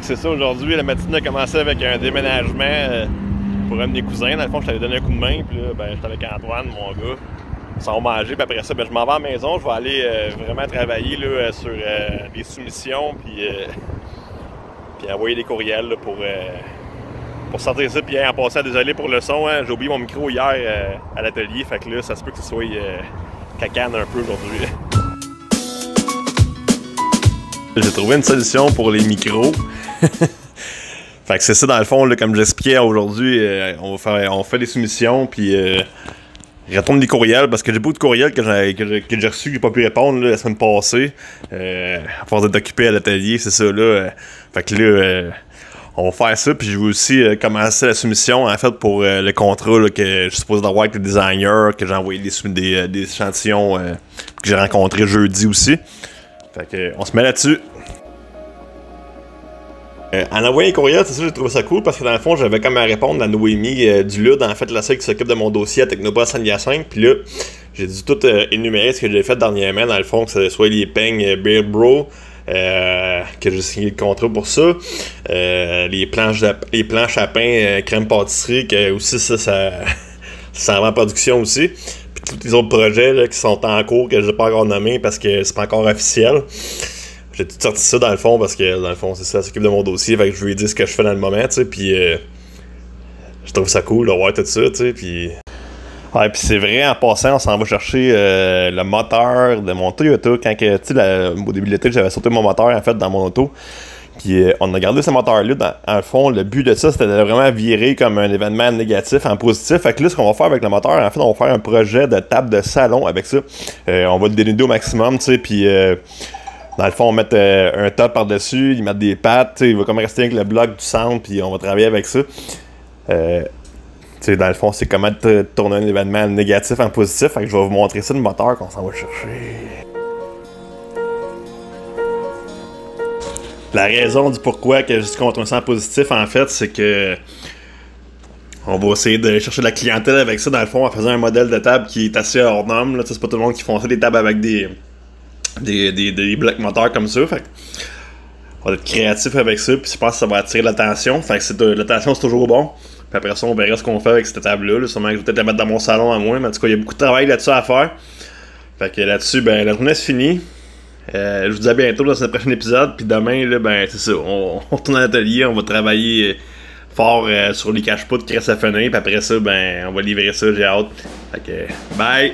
C'est ça, aujourd'hui, la matinée a commencé avec un déménagement pour un de mes cousins. Dans le fond, je t'avais donné un coup de main, puis là, ben, j'étais avec Antoine, mon gars. Ils s'en vont manger, puis après ça, ben, je m'en vais à la maison. Je vais aller vraiment travailler là, sur des soumissions, puis envoyer des courriels là, pour sortir ça. Puis en passant, désolé pour le son, hein, j'ai oublié mon micro hier à l'atelier, fait que là, ça se peut que ce soit cacane un peu aujourd'hui. J'ai trouvé une solution pour les micros. Fait que c'est ça dans le fond, là, comme j'expliquais aujourd'hui, on fait des soumissions, puis retourne des courriels, parce que j'ai beaucoup de courriels que j'ai reçus que j'ai pas pu répondre là, la semaine passée. À force d'être occupé à l'atelier, c'est ça là. Fait que là, on va faire ça, puis je vais aussi commencer la soumission en fait pour le contrat là, que je suis supposé d'avoir avec le designer, que j'ai envoyé des échantillons que j'ai rencontrés jeudi aussi. Fait que on se met là-dessus. En envoyant les courriels, c'est ça, j'ai trouvé ça cool parce que dans le fond, j'avais comme à répondre à Noémie Dulude, en fait, la seule qui s'occupe de mon dossier à Technopole Saint-Hyacinthe. Puis là, j'ai dû tout énumérer ce que j'ai fait dernièrement, dans le fond, que ce soit les peignes Beer Bro, que j'ai signé le contrat pour ça, les planches à pain crème pâtisserie, que aussi ça va en production aussi. Puis tous les autres projets là, qui sont en cours que j'ai pas encore nommés parce que c'est pas encore officiel. J'ai tout sorti ça dans le fond parce que dans le fond c'est ça, elle s'occupe de mon dossier, fait que je lui ai dit ce que je fais dans le moment, tu sais, puis je trouve ça cool de voir tout ça, tu sais, puis... Ouais, puis c'est vrai, en passant, on s'en va chercher le moteur de mon Toyota, quand que, tu sais, au début de l'été, j'avais sauté mon moteur, en fait, dans mon auto, puis on a gardé ce moteur-là, dans le fond, le but de ça, c'était de vraiment virer comme un événement négatif en positif, fait que là, ce qu'on va faire avec le moteur, en fait, on va faire un projet de table de salon avec ça, on va le dénuder au maximum, tu sais, puis... dans le fond, on va mettre un top par-dessus, ils mettent des pattes, il va comme rester avec le bloc du centre, puis on va travailler avec ça. Dans le fond, c'est comment tourner un événement négatif en positif, fait que je vais vous montrer ça, le moteur qu'on s'en va chercher. La raison du pourquoi que je dis qu'on tourne ça en positif, en fait, c'est que on va essayer de chercher de la clientèle avec ça, dans le fond, en faisant un modèle de table qui est assez hors norme, là, c'est pas tout le monde qui font ça, des tables avec des blocs moteurs comme ça, fait on va être créatif avec ça, puis je pense que ça va attirer l'attention, fait que l'attention c'est toujours bon, puis après ça on verra ce qu'on fait avec cette table là, sûrement que je vais peut-être la mettre dans mon salon à moi, mais en tout cas il y a beaucoup de travail là-dessus à faire, fait que là-dessus, ben la journée c'est finie, je vous dis à bientôt dans ce prochain épisode, puis demain là, ben c'est ça, on retourne à l'atelier, on va travailler fort sur les cache-poudres qui restent à finir, puis après ça, ben on va livrer ça, j'ai hâte, fait que bye!